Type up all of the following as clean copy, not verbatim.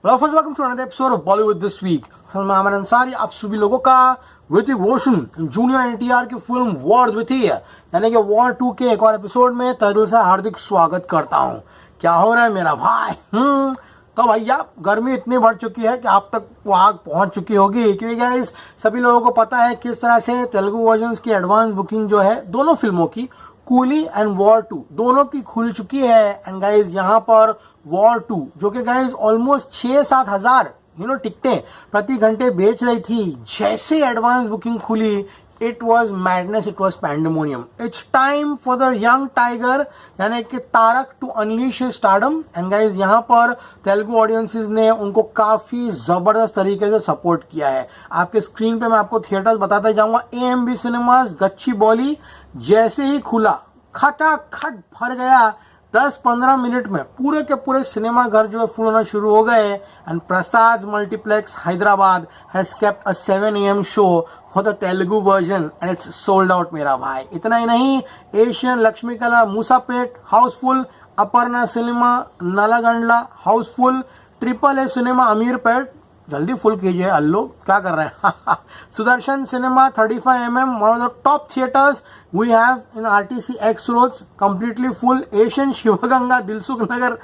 Hello friends, welcome to another episode of Bollywood This Week. मैं अमन अंसारी आप सभी लोगों का ऋतिक रोशन जूनियर एनटीआर की फिल्म वॉर द्वितीय यानी कि वॉर 2 के एक और एपिसोड में तहे दिल से हार्दिक स्वागत करता हूं। क्या हो रहा है मेरा भाई? तो भैया गर्मी इतनी बढ़ चुकी है कि आप तक वो आग पहुंच चुकी होगी, क्योंकि गाइस सभी लोगों को पता है किस तरह से तेलुगु वर्जन की एडवांस बुकिंग जो है दोनों फिल्मों की कूली एंड वॉर 2 दोनों की खुल चुकी है। एंड गाइज यहाँ पर वॉर 2 जो कि गाइज ऑलमोस्ट 6-7 हजार टिकटें प्रति घंटे बेच रही थी, जैसे एडवांस बुकिंग खुली it was madness, it was pandemonium. It's time for the young tiger यानी कि Tarak to unleash his stardom. And guys यहाँ पर तेलुगु ऑडियंसेस ने उनको काफी जबरदस्त तरीके से सपोर्ट किया है। आपके स्क्रीन पे मैं आपको थिएटर्स बताता जाऊंगा। AMB सिनेमास गच्चीबौली जैसे ही खुला खटाखट भर गया, 10-15 मिनट में पूरे के पूरे सिनेमा घर जो है फुल होना शुरू हो गए। And Prasad multiplex Hyderabad has kept a 7 AM show for the Telugu version and it's sold out मेरा भाई। इतना ही नहीं, Asian Lakshmi Kala Moosapet housefull, Aparna cinema Nallagandla housefull, AAA cinema Ameerpet जल्दी फुल कीजिए अल्लू, क्या कर रहे हैं? Sudarshan cinema 35mm one of the top theatres we have in RTC X roads completely full. Asian Shivganga Dilsukhnagar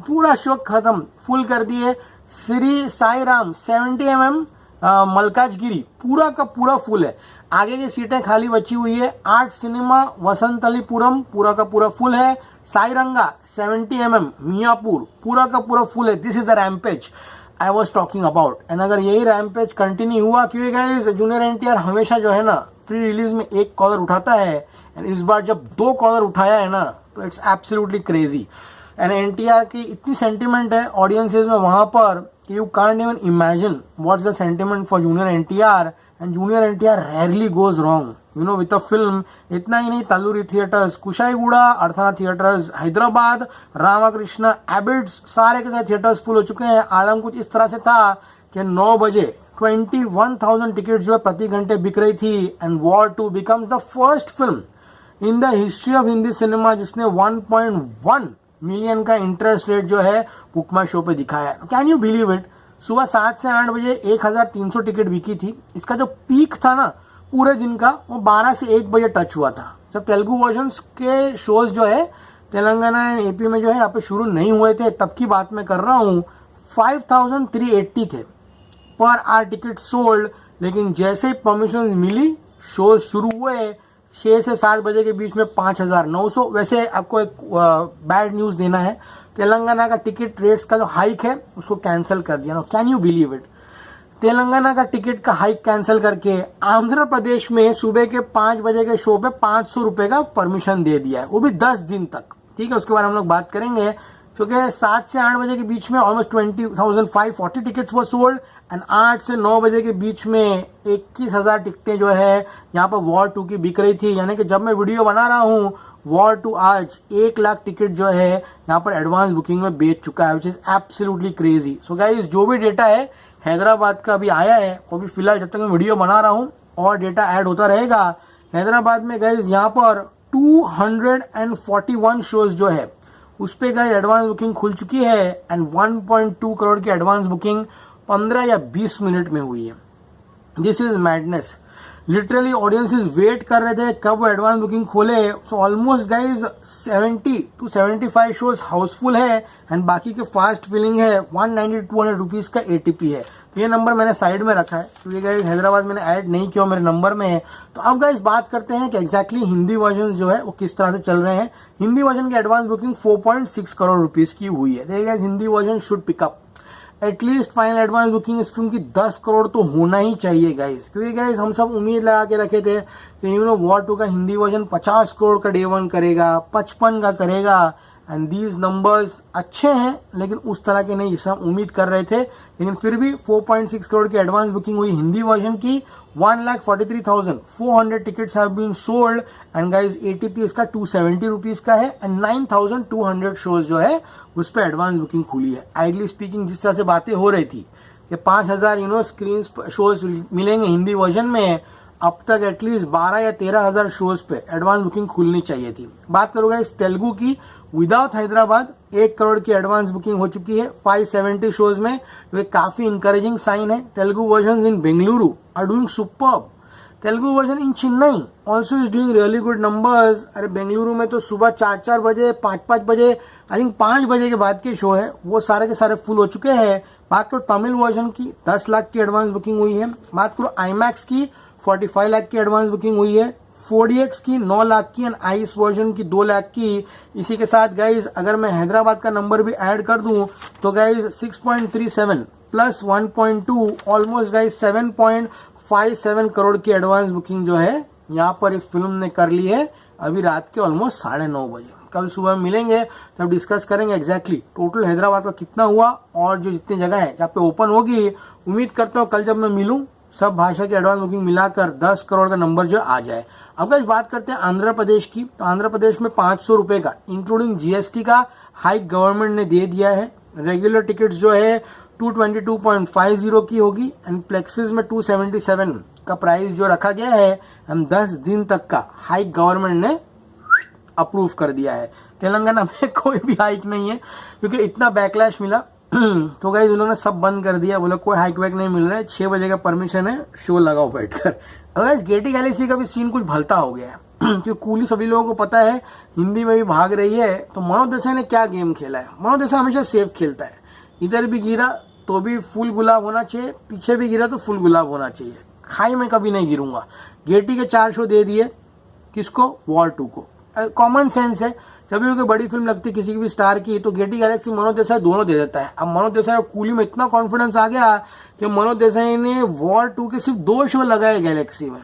पूरा शो खत्म, फुल कर दिए। श्री साई राम 70mm मलकाजगिरी पूरा का पूरा फुल है, आगे की सीटें खाली बची हुई है। आर्ट सिनेमा वसंतलीपुरम पूरा का पूरा फुल है। साईरंगा 70mm मियापुर पूरा का पूरा फुल है। This is the rampage I was talking about. And अगर यही रैम्पेज कंटिन्यू हुआ, क्योंकि गाइस जूनियर एनटीआर हमेशा जो है ना प्री रिलीज में एक कॉलर उठाता है, एंड इस बार जब 2 कॉलर उठाया है ना तो it's absolutely crazy. And NTR की इतनी सेंटिमेंट है ऑडियंसेस में वहां पर कि you can't even imagine what's the sentiment for junior NTR. And junior NTR rarely goes wrong with a film. इतना ही नहीं, तल्लूरी थिएटर्स कुशाईगुड़ा, अर्थना थिएटर्स हैदराबाद, रामाकृष्ण एबिड्स सारे के सारे थिएटर्स फुल हो चुके हैं। आलम कुछ इस तरह से था कि 9 बजे 21,000 टिकट जो है प्रति घंटे बिक रही थी। And war 2 becomes the first film in the history of Hindi cinema जिसने 1.1 मिलियन का इंटरेस्ट रेट जो है बुकमा शो पे दिखाया। Can you believe it? सुबह 7 से 8 बजे 1,300 टिकट बिकी थी। इसका जो पीक था ना पूरे दिन का, वो 12 से 1 बजे टच हुआ था, जब तेलुगु वर्जन्स के शोज जो है तेलंगाना एंड AP में जो है यहाँ पे शुरू नहीं हुए थे, तब की बात मैं कर रहा हूँ। 5,380 थे पर आर टिकट सोल्ड। लेकिन जैसे ही परमिशन मिली शोज शुरू हुए, 6 से 7 बजे के बीच में 5,900। वैसे आपको एक बैड न्यूज देना है, तेलंगाना का टिकट रेट्स का जो हाइक है उसको कैंसिल कर दिया ना। Can you believe it? Telangana का टिकट का हाइक कैंसिल करके आंध्र प्रदेश में सुबह के 5 बजे के शो पे 500 रुपए का परमिशन दे दिया है, वो भी 10 दिन तक। ठीक है, उसके बारे में हम लोग बात करेंगे, क्योंकि 7 से 8 बजे के बीच में ऑलमोस्ट 20,540 टिकट्स वो सोल्ड। एंड 8 से 9 बजे के बीच में 21,000 टिकटें जो है यहाँ पर वॉर 2 की बिक रही थी। यानी कि जब मैं वीडियो बना रहा हूँ वॉर 2 आज 1 लाख टिकट जो है यहाँ पर एडवांस बुकिंग में बेच चुका है, which is absolutely crazy. So guys जो भी डेटा है हैदराबाद का अभी आया है, वो भी फिलहाल जब तक मैं वीडियो बना रहा हूँ और डेटा ऐड होता रहेगा। हैदराबाद में गाइस यहाँ पर 241 शोज जो है उस पे गाइस एडवांस बुकिंग खुल चुकी है। एंड 1.2 करोड़ की एडवांस बुकिंग 15 या 20 मिनट में हुई है। This is madness. Literally audiences wait कर रहे थे कब वो एडवांस बुकिंग खोले। So almost guys 70 to 75 shows housefull है एंड बाकी के फास्ट फिलिंग है। 190-200 रुपीज का ATP है। तो ये नंबर मैंने साइड में रखा है क्योंकि गाइज हैदराबाद मैंने ऐड नहीं किया मेरे नंबर में है। तो अब गाइज बात करते हैं कि एग्जैक्टली हिंदी वर्जन जो है वो किस तरह से चल रहे हैं। हिंदी वर्जन की एडवांस बुकिंग 4.6 करोड़ रुपीज की हुई है। देखिए guys Hindi version should pickup at least final advance booking इस फिल्म की 10 करोड़ तो होना ही चाहिए गाइस, क्योंकि गाइस हम सब उम्मीद लगा के रखे थे कि वॉर 2 का हिंदी वर्जन 50 करोड़ का डे 1 करेगा, 55 का करेगा। एंड दीज नंबर्स अच्छे हैं लेकिन उस तरह के नहीं जिसे हम उम्मीद कर रहे थे। लेकिन फिर भी 4.6 करोड़ की एडवांस बुकिंग हुई हिंदी वर्जन की। 1,43,400 tickets have been sold and guys ATP इसका 270 रुपीज का है। एंड 9,200 शोज जो है उस पर एडवांस बुकिंग खुली है। आइडली स्पीकिंग जिस तरह से बातें हो रही थी कि 5,000 स्क्रीन शोज मिलेंगे हिंदी वर्जन में, अब तक एटलीस्ट 12 या 13 हजार शोज पे एडवांस बुकिंग खुलनी चाहिए थी। बात करोगे इस तेलुगु की, विदाउट हैदराबाद 1 करोड़ की एडवांस बुकिंग हो चुकी है 570 शोज में, जो काफी इंकरेजिंग साइन है। Telugu version in Bengaluru are doing superb. Telugu version in Chennai also is doing really good numbers. अरे बेंगलुरु में तो सुबह 4-4 बजे 5-5 बजे आई थिंक 5 बजे के बाद के शो है वो सारे के सारे फुल हो चुके हैं। बात करो तमिल वर्जन की 10 लाख की एडवांस बुकिंग हुई है। बात करो आईमैक्स की 45 लाख की एडवांस बुकिंग हुई है। 4DX की 9 लाख की एंड आइस वर्जन की 2 लाख की। इसी के साथ गाइज अगर मैं हैदराबाद का नंबर भी ऐड कर दूं तो guys 6.37 plus 1.2 almost guys 7.57 crore की एडवांस बुकिंग जो है यहाँ पर इस फिल्म ने कर ली है अभी रात के ऑलमोस्ट 9:30 बजे। कल सुबह मिलेंगे तब डिस्कस करेंगे एग्जैक्टली टोटल हैदराबाद का कितना हुआ और जो जितनी जगह है जहाँ पे ओपन होगी। उम्मीद करता हूँ कल जब मैं मिलूं सब भाषा की एडवांस बुकिंग मिलाकर 10 करोड़ का नंबर जो आ जाए। अब इस बात करते हैं आंध्र प्रदेश की, तो आंध्र प्रदेश में 500 रुपए का इंक्लूडिंग जीएसटी का हाइक गवर्नमेंट ने दे दिया है। रेगुलर टिकट्स जो है 222.50 की होगी एंड प्लेक्सेस में 277 का प्राइस जो रखा गया है एंड 10 दिन तक का हाइक गवर्नमेंट ने अप्रूव कर दिया है। तेलंगाना में कोई भी हाइक नहीं है क्योंकि इतना बैकलैश मिला तो गाइस उन्होंने सब बंद कर दिया, बोला कोई हाइक वैक नहीं मिल रहा है, 6 बजे का परमिशन है, शो लगाओ बैठकर। गाइस गेटी गैलेक्सी का भी सीन कुछ भलता हो गया है क्योंकि कूली सभी लोगों को पता है हिंदी में भी भाग रही है। तो मनोज देसाई ने क्या गेम खेला है, मनोज देसाई हमेशा सेफ खेलता है, इधर भी गिरा तो भी फुल गुलाब होना चाहिए, पीछे भी गिरा तो फुल गुलाब होना चाहिए, खाई में कभी नहीं गिरूंगा। गेटी के 4 शो दे दिए, किसको, वॉर 2 को। कॉमन सेंस है, सभी लोगों की बड़ी फिल्म लगती है किसी की भी स्टार की तो गेटी गैलेक्सी मनोज देसाई दोनों दे देता है। अब मनोज देसाई और कूली में इतना कॉन्फिडेंस आ गया कि मनोज देसाई ने वॉर 2 के सिर्फ 2 शो लगाए गैलेक्सी में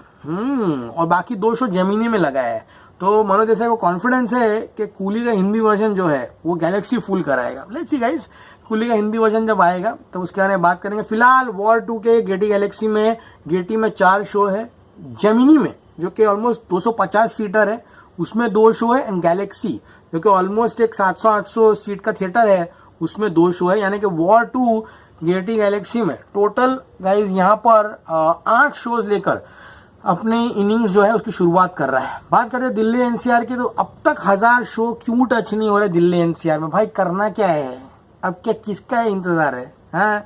और बाकी 2 शो जेमिनी में लगाए है। तो मनोज देसाई को कॉन्फिडेंस है कि कूली का हिंदी वर्जन जो है वो गैलेक्सी फुल कराएगा। लेट्स सी गाइस, कूली का हिंदी वर्जन जब आएगा तो उसके बारे में बात करेंगे। फिलहाल वॉर 2 के गेटी गैलेक्सी में गेटी में 4 शो है, जेमिनी में जो कि ऑलमोस्ट 250 सीटर है उसमें 2 शो है एंड गैलेक्सी जो कि ऑलमोस्ट एक 700-800 सीट का थिएटर है उसमें 2 शो है। यानी कि वॉर 2 गेटी गैलेक्सी में टोटल गाइज यहाँ पर 8 शोज लेकर अपनी इनिंग्स जो है उसकी शुरुआत कर रहा है। बात करते हैं दिल्ली एनसीआर की, तो अब तक 1000 शो क्यों टच नहीं हो रहे दिल्ली एनसीआर में? भाई करना क्या है, अब क्या किसका इंतजार है? हाँ,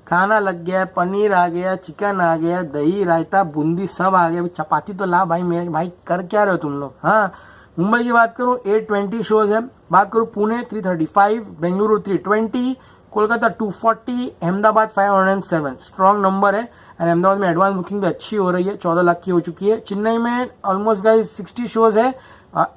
खाना लग गया, पनीर आ गया, चिकन आ गया, दही रायता बूंदी सब आ गया, चपाती तो ला भाई मेरे भाई, कर क्या रहे हो तुम लोग? हाँ, मुंबई की बात करूं 820 शोज है। बात करूं पुणे 335, बेंगलुरु 320, कोलकाता 240, अहमदाबाद 507 स्ट्रॉन्ग नंबर है एंड अहमदाबाद में एडवांस बुकिंग भी अच्छी हो रही है, 14 लाख की हो चुकी है। चेन्नई में ऑलमोस्ट गाइज 60 शोज है,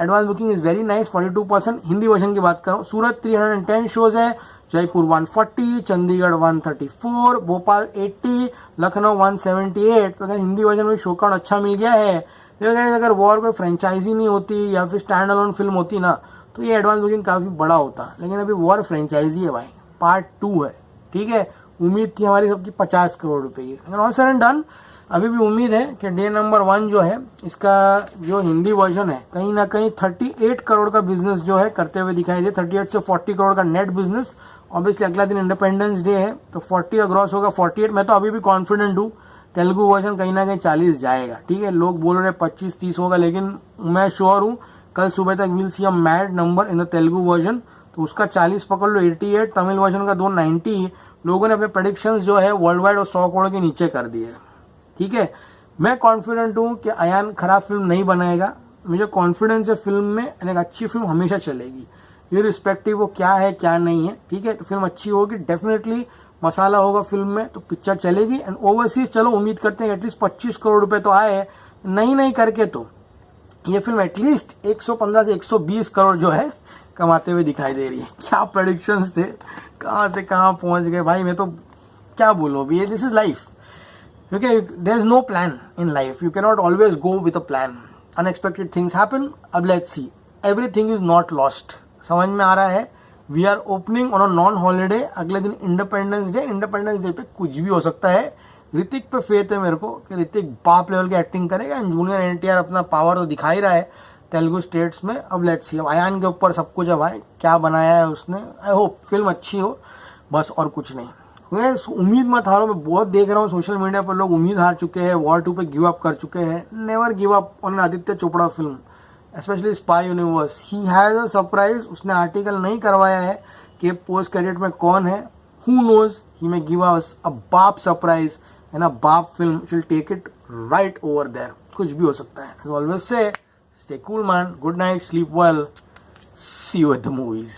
advance booking is very nice 42%। Hindi version की बात करूं सूरत 310 शोज है, जयपुर 140, चंडीगढ़ 134, भोपाल 80, लखनऊ 178। तो हिंदी वर्जन में शो काउंट अच्छा मिल गया है। अगर वॉर कोई फ्रेंचाइजी नहीं होती या फिर स्टैंड अलोन फिल्म होती ना तो ये एडवांस बुकिंग काफी बड़ा होता, लेकिन अभी वॉर फ्रेंचाइजी है भाई, पार्ट 2 है, ठीक है। उम्मीद थी हमारी सबकी 50 करोड़ रुपए की, लेकिन ऑल सर एंड डन अभी भी उम्मीद है कि डे नंबर 1 जो है इसका जो हिंदी वर्जन है कहीं ना कहीं 38 करोड़ का बिजनेस जो है करते हुए दिखाई दे, 38 से 40 करोड़ का नेट बिजनेस। ऑब्वियसली अगला दिन इंडिपेंडेंस डे है तो 40 का ग्रॉस होगा 48। मैं तो अभी भी कॉन्फिडेंट हूँ तेलुगु वर्जन कहीं ना कहीं 40 जाएगा, ठीक है। लोग बोल रहे 25-30 होगा, लेकिन मैं श्योर हूँ कल सुबह तक will see a mad number in the Telugu version. तो उसका 40 पकड़ लो, 88, तमिल वर्जन का 290। लोगों ने अपने प्रेडिक्शंस जो है वर्ल्ड वाइड और 100 करोड़ के नीचे कर दिए, ठीक है। मैं कॉन्फिडेंट हूँ कि अयान खराब फिल्म नहीं बनाएगा, मुझे कॉन्फिडेंस है फिल्म में, एक अच्छी फिल्म हमेशा चलेगी इररिस्पेक्टिव वो क्या है क्या नहीं है, ठीक है। तो फिल्म अच्छी होगी, डेफिनेटली मसाला होगा फिल्म में तो पिक्चर चलेगी। एंड ओवरसीज चलो उम्मीद करते हैं एटलीस्ट 25 करोड़ रुपए तो आए, नहीं करके तो ये फिल्म एटलीस्ट 115 से 120 करोड़ जो है कमाते हुए दिखाई दे रही है। क्या प्रेडिक्शंस थे, कहाँ से कहाँ पहुंच गए भाई, मैं तो क्या बोलूं अभी, दिस इज लाइफ, क्योंकि there is no plan in life, you can not always go with a plan, unexpected things happen. अब let's see, everything is not lost, समझ में आ रहा है। We are opening on a non holiday, अगले दिन independence day पे कुछ भी हो सकता है। ऋतिक पे फेथ है मेरे को कि ऋतिक बाप लेवल की एक्टिंग करेगा एंड जूनियर एनटीआर अपना पावर तो दिखा ही रहा है तेलुगु स्टेट्स में। अब लेट्स सी, अब अयान के ऊपर सब कुछ, अब भाई क्या बनाया है उसने, आई होप फिल्म अच्छी हो बस, और कुछ नहीं। उम्मीद मत हारो, मैं बहुत देख रहा हूँ सोशल मीडिया पर लोग उम्मीद हार चुके हैं, वॉर 2 पे गिव अप कर चुके हैं। Never give up on Aditya Chopra film, specially spy universe, he has a surprise. उसने आर्टिकल नहीं करवाया है कि पोस्ट क्रेडिट में कौन है। Who knows, he may give us a बाप सरप्राइज एंड अ बाप film will take it right over there. कुछ भी हो सकता है। As always say, stay cool man, good night, sleep well, see you at the movies.